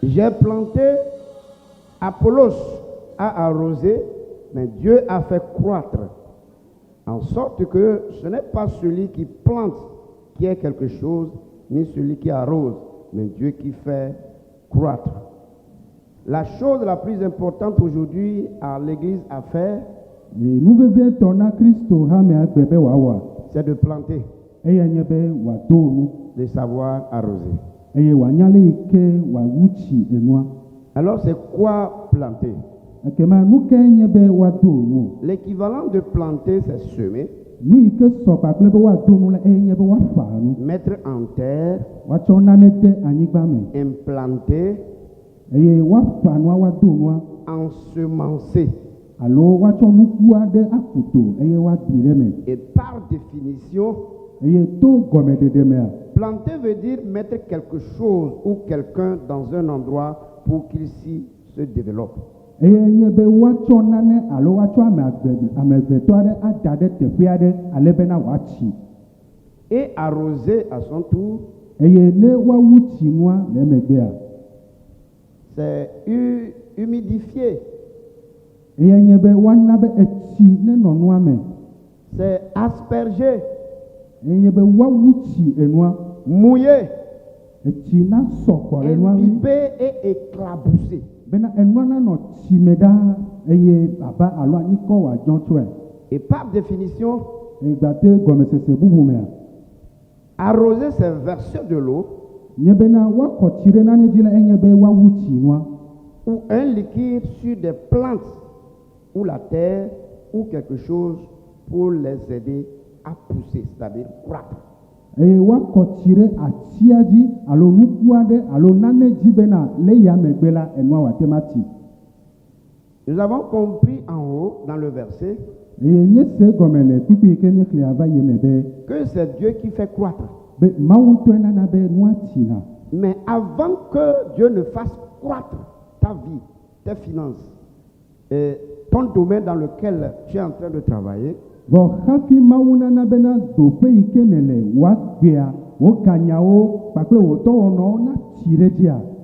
J'ai planté, Apollos a arrosé, mais Dieu a fait croître. En sorte que ce n'est pas celui qui plante qui est quelque chose, ni celui qui arrose, mais Dieu qui fait croître. La chose la plus importante aujourd'hui à l'Église à faire, c'est de planter, de savoir arroser. Alors c'est quoi planter? L'équivalent de planter, c'est semer, mettre en terre, implanter, ensemencer. Et par définition, planter veut dire mettre quelque chose ou quelqu'un dans un endroit pour qu'il s'y se développe. Et arroser à son tour, c'est humidifier. C'est asperger. Mouiller. Imbiber et éclabousser. Et par définition, arroser, c'est verser de l'eau ou un liquide sur des plantes ou la terre ou quelque chose pour les aider à pousser, c'est-à-dire croître. Nous avons compris en haut dans le verset que c'est Dieu qui fait croître. Mais avant que Dieu ne fasse croître ta vie, tes finances, ton domaine dans lequel tu es en train de travailler,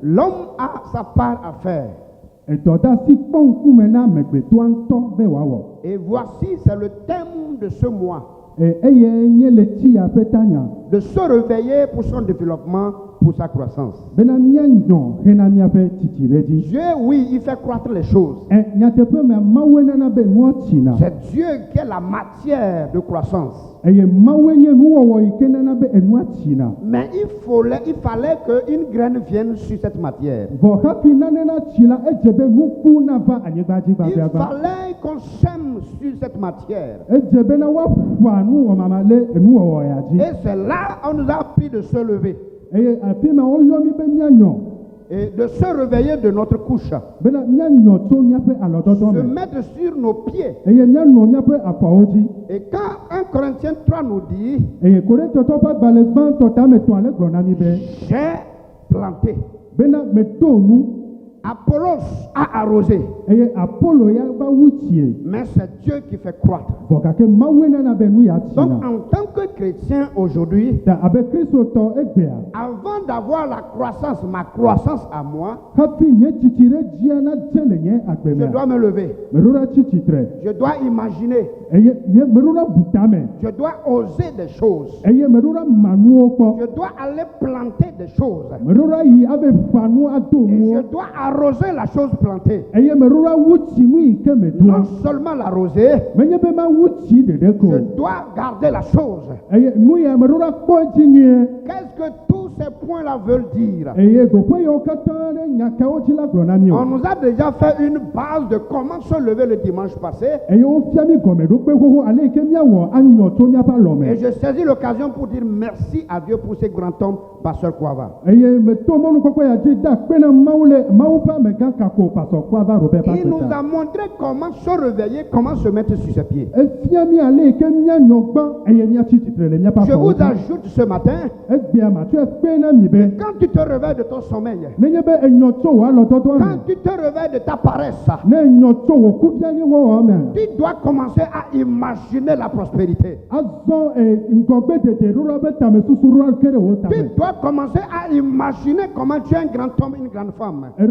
l'homme a sa part à faire. Et voici, c'est le thème de ce mois. De se réveiller pour son développement, pour sa croissance. Dieu, oui, il fait croître les choses. C'est Dieu qui est la matière de croissance. Mais il fallait qu'une graine vienne sur cette matière. Il fallait qu'on sème sur cette matière. Et c'est là qu'on nous a appris de se lever. Et de se réveiller de notre couche. Se mettre sur nos pieds. Et quand 1 Corinthiens 3 nous dit, j'ai planté, Apollos a arrosé, mais c'est Dieu qui fait croître. Donc en tant que chrétien aujourd'hui, avant d'avoir la croissance, ma croissance à moi, je dois me lever. Je dois imaginer. Je dois oser des choses. Je dois aller planter des choses. Et je dois arroser la chose plantée. Non seulement l'arroser, je dois garder la chose. Qu'est-ce que tous ces points-là veulent dire? On nous a déjà fait une base de comment se lever le dimanche passé. Et je saisis l'occasion pour dire merci à Dieu pour ces grands hommes Pasteur Kouava. Il nous a montré comment se réveiller, comment se mettre sur ses pieds. Je vous ajoute ce matin, quand tu te réveilles de ton sommeil, quand tu te réveilles de ta paresse, tu dois commencer à imaginer la prospérité. Tu dois commencer à imaginer comment tu es un grand homme, une grande femme. Tu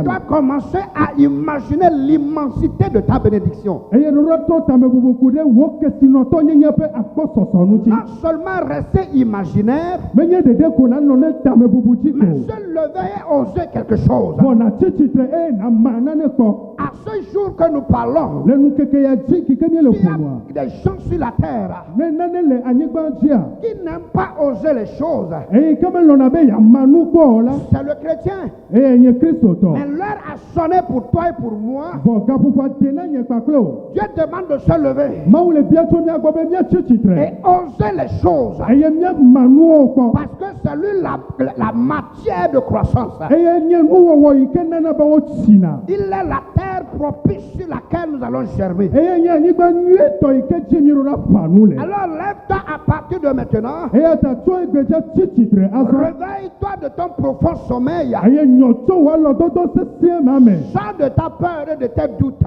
dois commencer à imaginer l'immensité de ta bénédiction. Non seulement rester imaginaire, mais se lever et oser quelque chose. À ce jour que nous parlons, il y a des gens sur la terre qui n'aiment pas oser les choses. C'est le chrétien. Mais l'heure a sonné pour toi et pour moi. Dieu demande de se lever et oser les choses. Parce que c'est lui la matière de croissance. Il est la terre propice sur laquelle nous allons germer. Alors lève-toi à partir de maintenant. Réveille-toi de ton profond sommeil. Sors de ta peur et de tes doutes.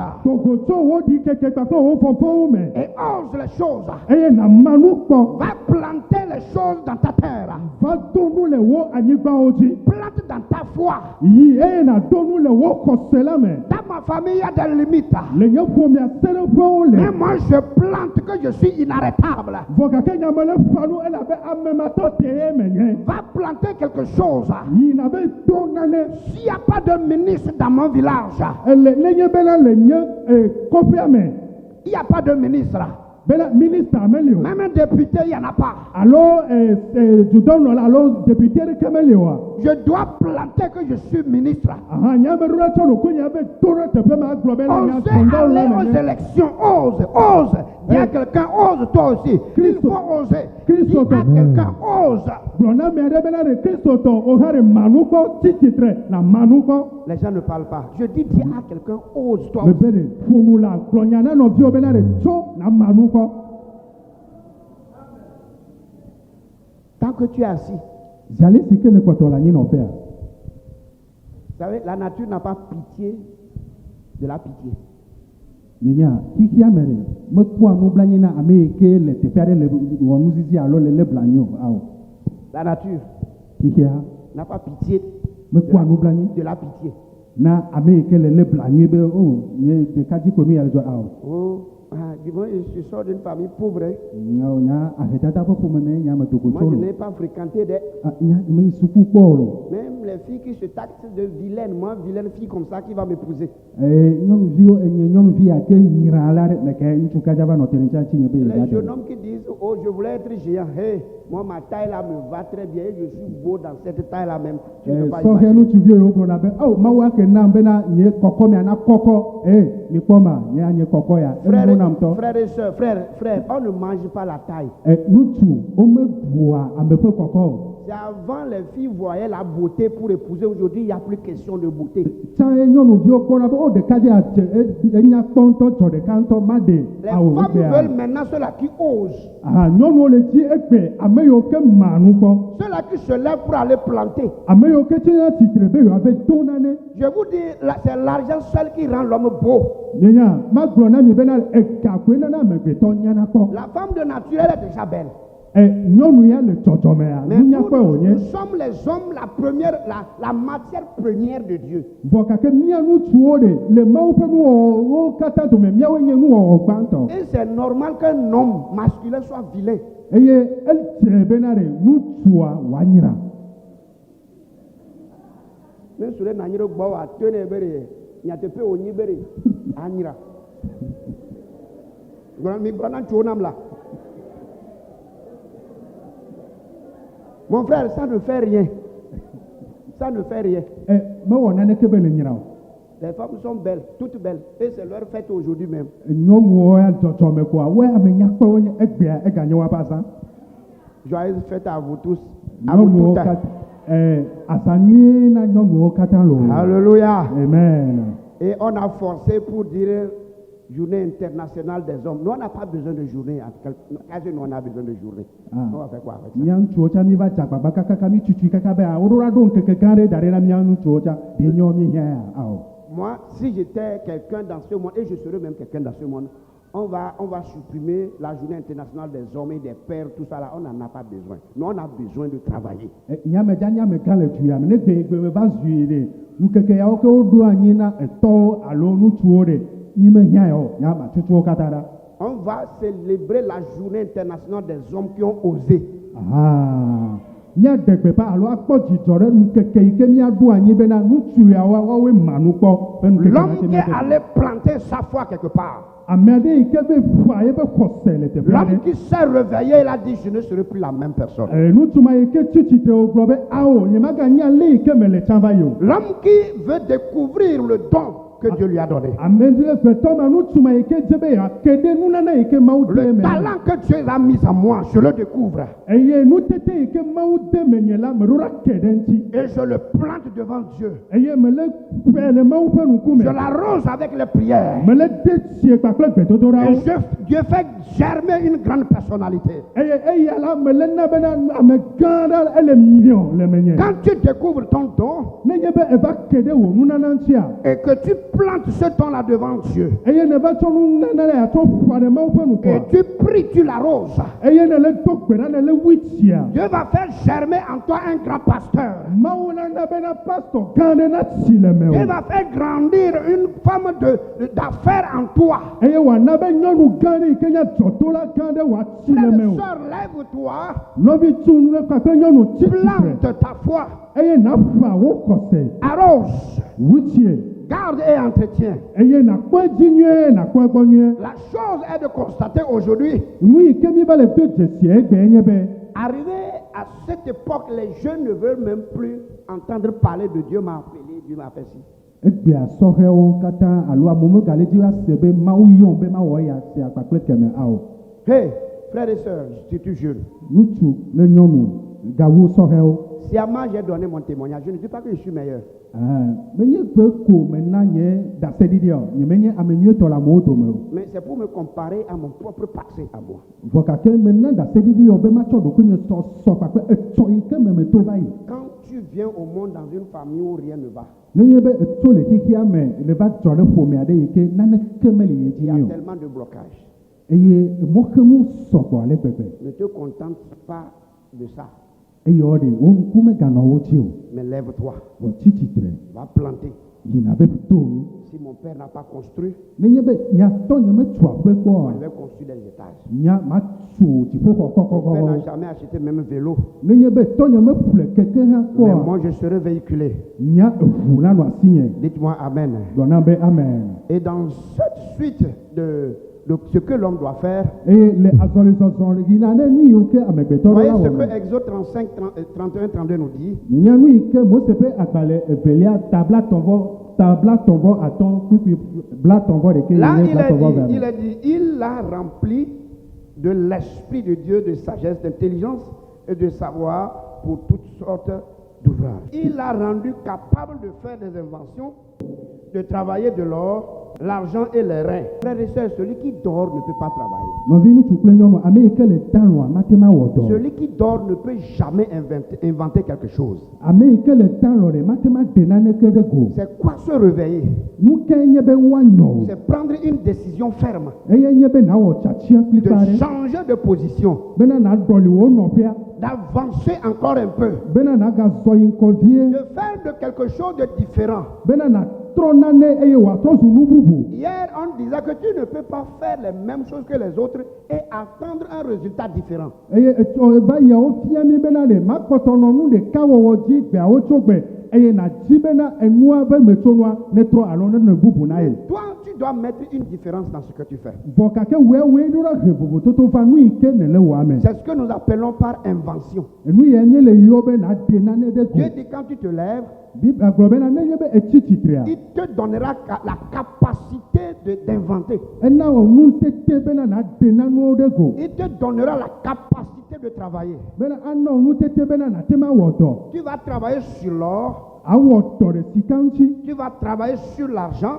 Et ose les choses. Va planter les choses dans ta terre. Plante dans ta foi. Dans ma famille, il y a des limites. Mais moi, je plante que je suis inarrêtable. Va planter quelque chose. S'il n'y a pas de ministre dans mon village, il n'y a pas de ministre. Même un député, il n'y en a pas. Je dois planter que je suis ministre. Osez aller aux élections. Ose. Il y a quelqu'un, ose toi aussi. Il faut oser. Il y a quelqu'un, ose. Les gens ne parlent pas. Je dis, dis à quelqu'un, ose toi aussi. Tant que tu es assis, vous savez, la nature n'a pas pitié de la pitié. La nature n'a pas pitié de la pitié. Je sors d'une famille pauvre. Moi, je n'ai pas fréquenté des... Même les filles qui se taxent de vilaines, moi, vilaine fille comme ça qui va m'épouser. Les jeunes hommes qui disent, oh, je voulais être géant. Hey, moi, ma taille là me va très bien. Je suis beau dans cette taille là même. Tu ne peux pas imaginer. Frères et sœurs, frères, on ne mange pas la taille. C'est avant les filles voyaient la beauté pour épouser. Aujourd'hui, il n'y a plus question de beauté. Les femmes veulent maintenant ceux-là qui osent. Ceux-là qui se lèvent pour aller planter. Je vous dis, c'est l'argent seul qui rend l'homme beau. La femme de nature, elle est déjà belle. Mais nous sommes les hommes la matière première de Dieu. Et c'est normal qu'un homme masculin soit vilain. Même sur les nanyiro gbawa tene bere nyatepe onyi bere anyira. Mi brana chonam la. Mon frère, ça ne fait rien. Ça ne fait rien. Les femmes sont belles, toutes belles. Et c'est leur fête aujourd'hui même. Joyeuse fête à vous tous. À vous toutes. Alléluia. Amen. Et on a forcé pour dire journée internationale des hommes. Nous, on n'a pas besoin de journée. Quasi, nous, on a besoin de journée. On va faire quoi avec ça? Moi, si j'étais quelqu'un dans ce monde, et je serais même quelqu'un dans ce monde, on va supprimer la journée internationale des hommes et des pères, tout ça là, on n'en a pas besoin. Nous, on a besoin de travailler. On va célébrer la journée internationale des hommes qui ont osé. L'homme qui est allé planter sa foi quelque part. L'homme qui s'est réveillé, il a dit, je ne serai plus la même personne. L'homme qui veut découvrir le don que Dieu lui a donné. Le talent que Dieu a mis en moi, je le découvre. Et je le plante devant Dieu. Je l'arrose avec les prières. Et Dieu fait germer une grande personnalité. Quand tu découvres ton don et que tu plantes ce don-là devant Dieu, et tu pries, tu l'arroses, Dieu va faire germer en toi un grand pasteur. Dieu va faire grandir une femme d'affaires en toi. Sœur, lève-toi, plante ta foi, arrose, garde et entretien. La chose est de constater aujourd'hui, arrivé à cette époque, les jeunes ne veulent même plus entendre parler de Dieu m'a appelé, Dieu m'a fait ci. Hey, frères et sœurs, je suis jeune. Sciemment, j'ai donné mon témoignage. Je ne dis pas que je suis meilleur. Mais c'est pour me comparer à mon propre passé à moi. Quand tu viens au monde dans une famille où rien ne va, il y a tellement de blocages. Ne te contente pas de ça. Mais lève-toi. Va planter. Si mon père n'a pas construit, je vais construire des étages. Mon père n'a jamais acheté même un vélo. Mais moi, je serai véhiculé. Dites-moi Amen. Et dans cette suite de ce que l'homme doit faire, voyez ce que Exode 35, 31, 32 nous dit. Là, il a rempli de l'esprit de Dieu, de sagesse, d'intelligence et de savoir pour toutes sortes d'ouvrages. Il l'a rendu capable de faire des inventions, de travailler de l'or, l'argent et les reins. Frères et sœurs, celui qui dort ne peut pas travailler. Celui qui dort ne peut jamais inventer quelque chose. C'est quoi se réveiller? C'est prendre une décision ferme de changer de position, d'avancer encore un peu, de faire de quelque chose de différent. Hier, on disait que tu ne peux pas faire les mêmes choses que les autres et attendre un résultat différent. Toi, tu dois mettre une différence dans ce que tu fais. C'est ce que nous appelons par invention. Dieu dit quand tu te lèves, il te donnera la capacité d'inventer. Il te donnera la capacité de travailler. Tu vas travailler sur l'or. Tu vas travailler sur l'argent.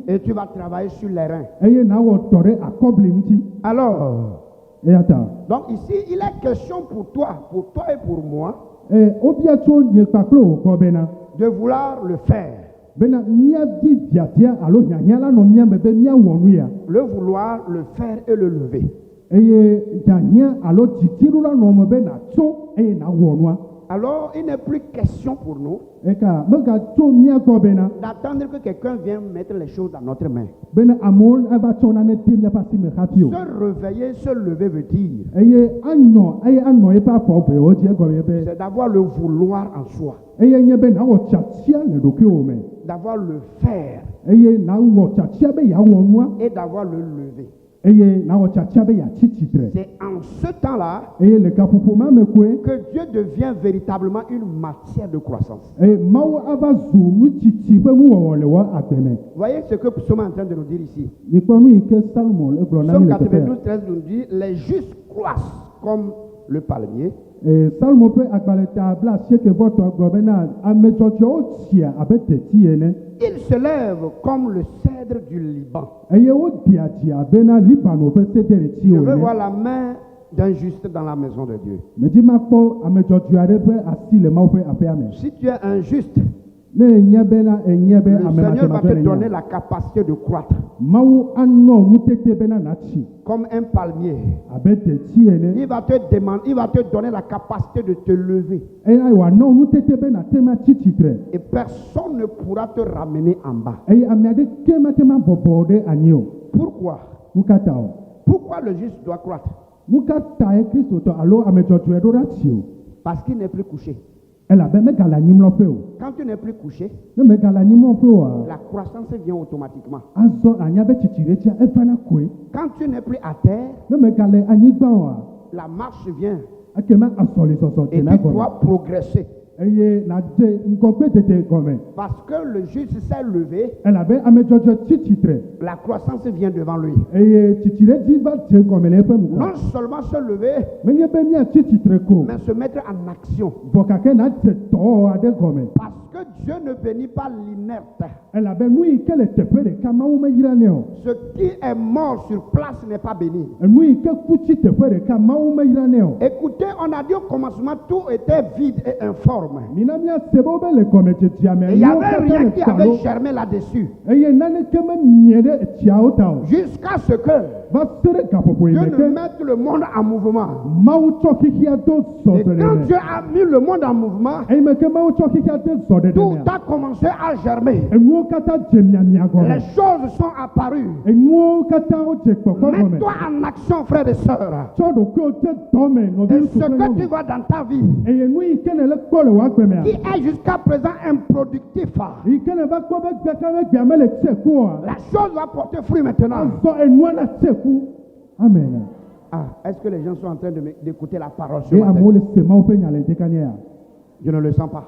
Et tu vas travailler sur les reins. Alors, donc ici, il est question pour toi et pour moi, de vouloir le faire. Le vouloir, le faire et le lever. Alors, il n'est plus question pour nous d'attendre que quelqu'un vienne mettre les choses dans notre main. Se réveiller, se lever veut dire c'est d'avoir le vouloir en soi, d'avoir le faire et d'avoir le lever. C'est en ce temps-là que Dieu devient véritablement une matière de croissance. Vous voyez ce que Psaume est en train de nous dire ici. Psaume 92, 13 nous dit les justes croissent comme le palmier. Il se lève comme le cèdre du Liban. Je veux voir la main d'un juste dans la maison de Dieu. Si tu es un juste, le Seigneur va te donner la capacité de croître. Comme un palmier. Il va te donner la capacité de te lever. Et personne ne pourra te ramener en bas. Pourquoi? Pourquoi le juste doit croître? Parce qu'il n'est plus couché. Quand tu n'es plus couché, la croissance vient automatiquement. Quand tu n'es plus à terre, la marche vient. Et tu dois progresser. Parce que le juste s'est levé, la croissance vient devant lui. Non seulement se lever, mais se mettre en action. Parce que Dieu ne bénit pas l'inerte. Ce qui est mort sur place n'est pas béni. Écoutez, on a dit au commencement, tout était vide et informe. Et il n'y avait rien qui avait germé là-dessus. Jusqu'à ce que Dieu ne mette le monde en mouvement. Et quand Dieu a mis le monde en mouvement, tout a commencé à germer. Les choses sont apparues. Mets-toi en action, frères et sœurs. Et ce que tu vois dans ta vie, qui est jusqu'à présent improductif, la chose va porter fruit maintenant. Amen. Est-ce que les gens sont en train d'écouter la parole ce matin? Je ne le sens pas.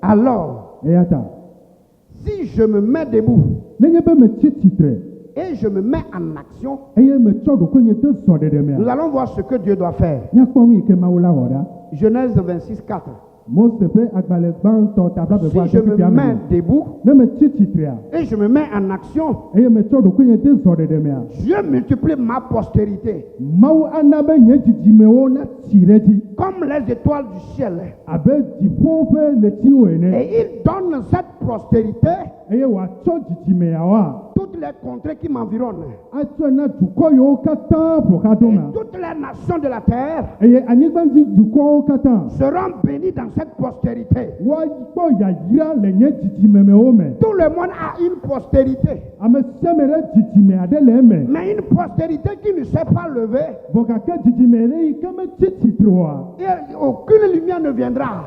Alors, si je me mets debout et je me mets en action, nous allons voir ce que Dieu doit faire. Genèse 26, 4. Si je me mets debout et je me mets en action, Dieu multiplie ma postérité comme les étoiles du ciel. Et il donne cette postérité toutes les contrées qui m'environnent et toutes les nations de la terre seront bénies dans cette postérité. Tout le monde a une postérité, mais une postérité qui ne s'est pas levée, et aucune lumière ne viendra.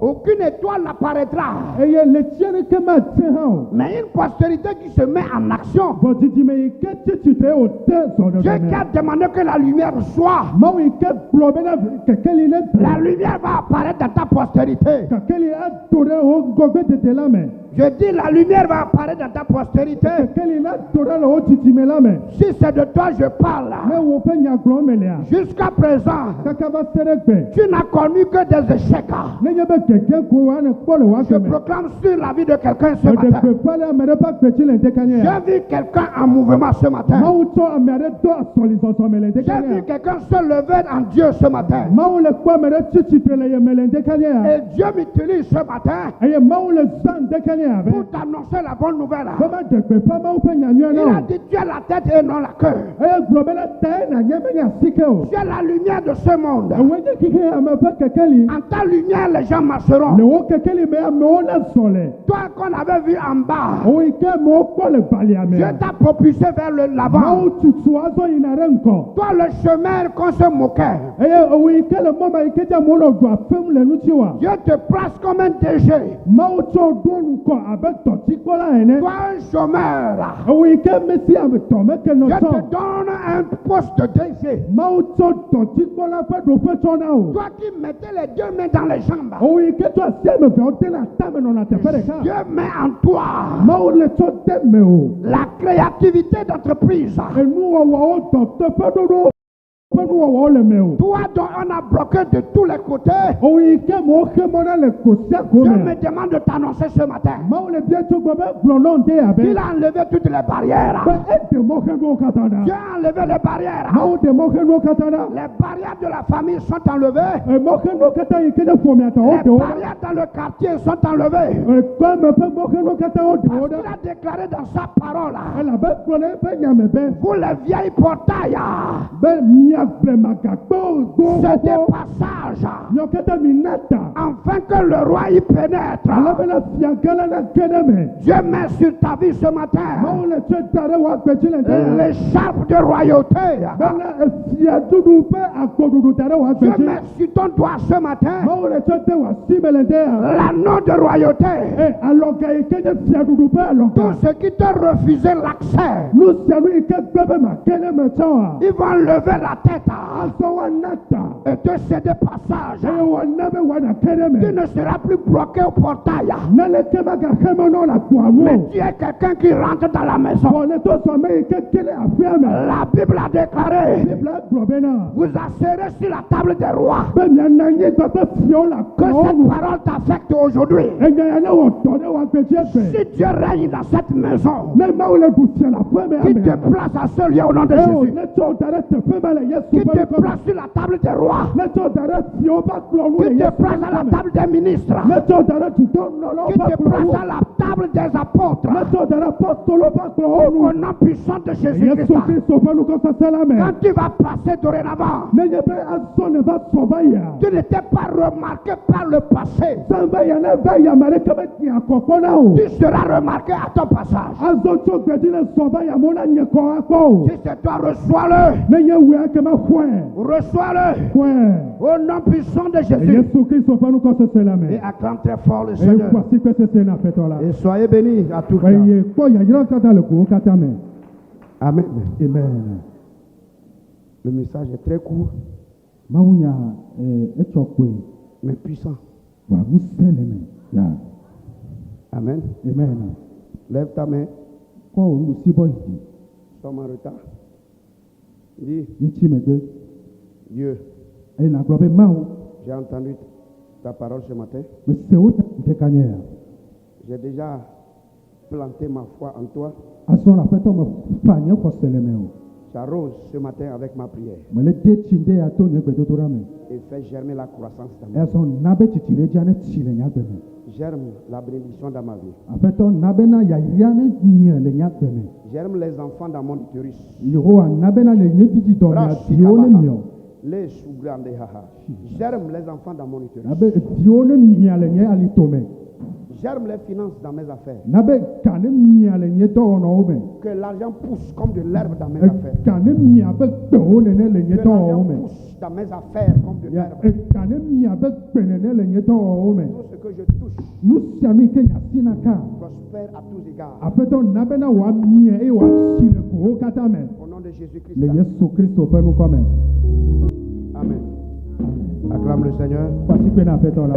Aucune étoile n'apparaîtra. eye le tienne ke ma te ha o Mais une postérité qui se met en action. bo didime yi ke titre o te so de Dieu qui a demandé que la lumière soit. mawu yi ke kplɔ be na kekeli ne La lumière va apparaître dans ta postérité. kekeli ato ɖe wo ŋgɔgbe dede la me Je dis la lumière va apparaître dans ta postérité. kekeli la to ɖe le wo titime la me Si c'est de toi je ne parle. wo ƒe nyagblɔ me lea Jusqu'à présent, kaka va se ɖe gbe tu n'as connu que des échecs. nenye be gege ko wa ne kpɔ le wa Je ke me proclame sur la vie de quelqu'un ce eɖe matin. gbeƒã ɖe ame ɖe ƒe agbetsi le ŋdekanye ya J'ai vu quelqu'un en mouvement ce matin. mawu tsɔ ame aɖe do asɔlizɔzɔ me le J'ai ŋdekanye vu ya quelqu'un se lever en Dieu ce matin. mawu le kpɔ ame ɖe tsi tsitre le yeme le ŋdekanye ya Et Dieu m'utilise ce matin eye mawu le zã ŋdekanye ya be pour t'annoncer la bonne nouvelle. be va ɖe gbeƒã mawu ƒe nyanyuia Il na a dit tu es la tête et non la queue. eye gblɔ be la tae nanye menye asike o Tu es la lumière de ce monde. ewoe nye kike ame ƒe kekeli En ta lumière, les gens le marcheront. wo kekeli me amewo na zɔ le Toi qu'on avait vu en bas, wo yi ke amewo kpɔ le balia me Dieu t'a propulsé vers l'avant. mawu tutu azɔ yina ɖe ŋgɔ Toi, le chemin qu'on se moquait, eye wo yi ke le mɔ ma yi ke dze amewo le ɖua fem le ŋuti wa Dieu te place comme un DG. mawu tsɔ ɖo nukɔ abe dɔtikpɔla ene Toi, un chômeur, wo yi ke mesi ame tɔ me ke nɔ Dieu te tsɔ donne un poste de DG. mawu tsɔ dɔtikpɔla ƒe ɖoƒe tsɔ na o Toi qui mettais les deux mains dans les jambes, wo yi ke tsɔ asi ame eveawo de le atame nɔna teƒe ɖeka Dieu met en toi mawu le tsɔ de me o la créativité d'entreprise. enuwɔwɔwo dɔteƒe ɖoɖo ƒe nuwɔwɔwo le me o Toi dont on a bloqué de tous les côtés, wo yi ke mo xe mɔ na le ko sia ko Dieu me me demande de t'annoncer ce matin mawu le bia tso gbɔ be gblɔ nɔ de abe qu'il a enlevé toutes les barrières. be eɖe mɔ xe nuwo katã Dieu ɖa a enlevé les barrières. mawu ɖe mɔ xe nuwo katã ɖa Les barrières de la famille sont enlevées. mɔ xe nuwo katã yi ke ɖe ƒomiatɔwo Les ɖe wo ɖa barrières dans le quartier sont enlevées. kɔme ƒe mɔ xe nuwo katã wo ɖe wo Parce qu'il ɖa a déclaré dans sa parole, elabe gblɔ ɖe eƒe nya me be vous les vieilles portails, miagblẽmagakpewo c'est des gowo passages, miawo katã mi na ta afin que le roi y pénètre. alebena fia gã la nage ɖe me Dieu met sur ta vie ce matin mawu le tsɔe da ɖe wò agbedzi le ŋdɔ l'écharpe de royauté. bena fiaɖuɖu ƒe agboɖuɖu da ɖe wò Dieu agbedzi met sur ton doigt ce matin mawu le tsɔe de wò asi me le ŋdɔ ya l'anneau de royauté. alɔga yi ke nye fiaɖuɖu ƒe Tous alɔga ceux qui te refusaient l'accès, nu sia nu yi ke gbe be make ɖe me tsã oa ils vont lever la tête azɔ woana ta et te céder passage. eye woana be woanake ɖe Tu me ne seras plus bloqué au portail. neleke magaxe me nɔ le agboa nu Mais o tu es quelqu'un qui rentre dans la maison. vɔ ne to zɔme yi ke ke ɖe aƒea me La Bible a déclaré, bibla gblɔ bena vous asserez sur la table des rois. be miana anyigba ƒe fiawo le Que akɔwo cette nu parole t'affecte aujourd'hui. enya ya ne wɔ dɔ ɖe wò agbedzi egbe Si Dieu règne dans cette maison, ne mawu le ɖu sia le aƒe me qui te amea place à ce lieu au nom de eo Jésus, ne tsɔ da ɖe teƒe me le yesu qui ƒe te ŋkɔ me place sur la table des rois, ne tsɔ da ɖe fiawo ƒe akplɔ nu le qui te yesu ƒe place à la ŋkɔ me table des ministres, ne tsɔ da ɖe dudɔnɔlawo qui ƒe te akplɔ place nu à la table des apôtres. ne tsɔ da ɖe apɔstolo ƒe akplɔwo Au nu nom puissant de yesu Jésus-Christ. kristo ƒe nukɔsese la me Quand tu vas passer dorénavant, nenye be azɔ ne va sɔ va yia tu n'étais pas remarqué par le passé. zã va yia ne va yia ame ɖeke metia akɔkɔ na o Tu seras remarqué à ton passage. azɔ tso gbedzi ne sɔ va yia mo na nye kɔ akɔ o Si c'est toi, reçois-le. ne nye wòe ke me xɔe Reçois-le. xɔe Au nom puissant de Jésus. yesu kristo ƒe nukɔsese la me Et acclame très fort le eye Seigneur. kpɔ asi kple sese na aƒetɔ la Et soyez bénis à tous. eye kpɔ yayra katã le gowo katã me Amen. amen Le message est très court, mawunya etsɔ koe mais puissant. wòa ŋusẽ le me ya Amen. amen Lève ta main. kɔ wò nuɖusibɔ yi Nous sommes en retard. Dis, yi tsi megbe Dieu, eye nàgblɔ be mawu j'ai entendu ta parole ce matin. mese wo ŋdekanye ya J'ai déjà planté ma foi en toi. azɔ le aƒetɔ me fa nye xɔse le me o J'arrose ce matin avec ma prière mele de tsi ɖe ya to nye gbedodoɖa me et fais germer la croissance dans ma vie. ezɔ na be tsitsi ɖe tsi le nye agbe me Germe la bénédiction dans ma vie. aƒetɔ na bena yayra ne nye le nye agbe me Germe les enfants dans mon utérus. yehowa na bena le nye vidzidɔ mia diwo ne miɔ Les chougrande haha. Germe les enfants dans mon utérus. na be diwo ne mia le nye alito me Germe les finances dans mes affaires. na be ga ne mia le nye dɔwɔnɔwo me Que l'argent pousse comme de l'herbe dans mes affaires. ga ne mia be gbewo nene le nye Que dɔwɔwɔ l'argent me pousse touche dans mes affaires comme de ya l'herbe. ekane mi abe gbenene le nye dɔwɔwɔ me Tout ce que je touche nu sia nu yi ke nyasi na ka prospère à tous égards. aƒetɔ na bena wòamie eye wòatsi le gowo katã me Au nom de Jésus-Christ. le Yesu Kristo ƒe nukɔ me. Amen. Acclame le Seigneur. Kpasi kpe na aƒetɔ la.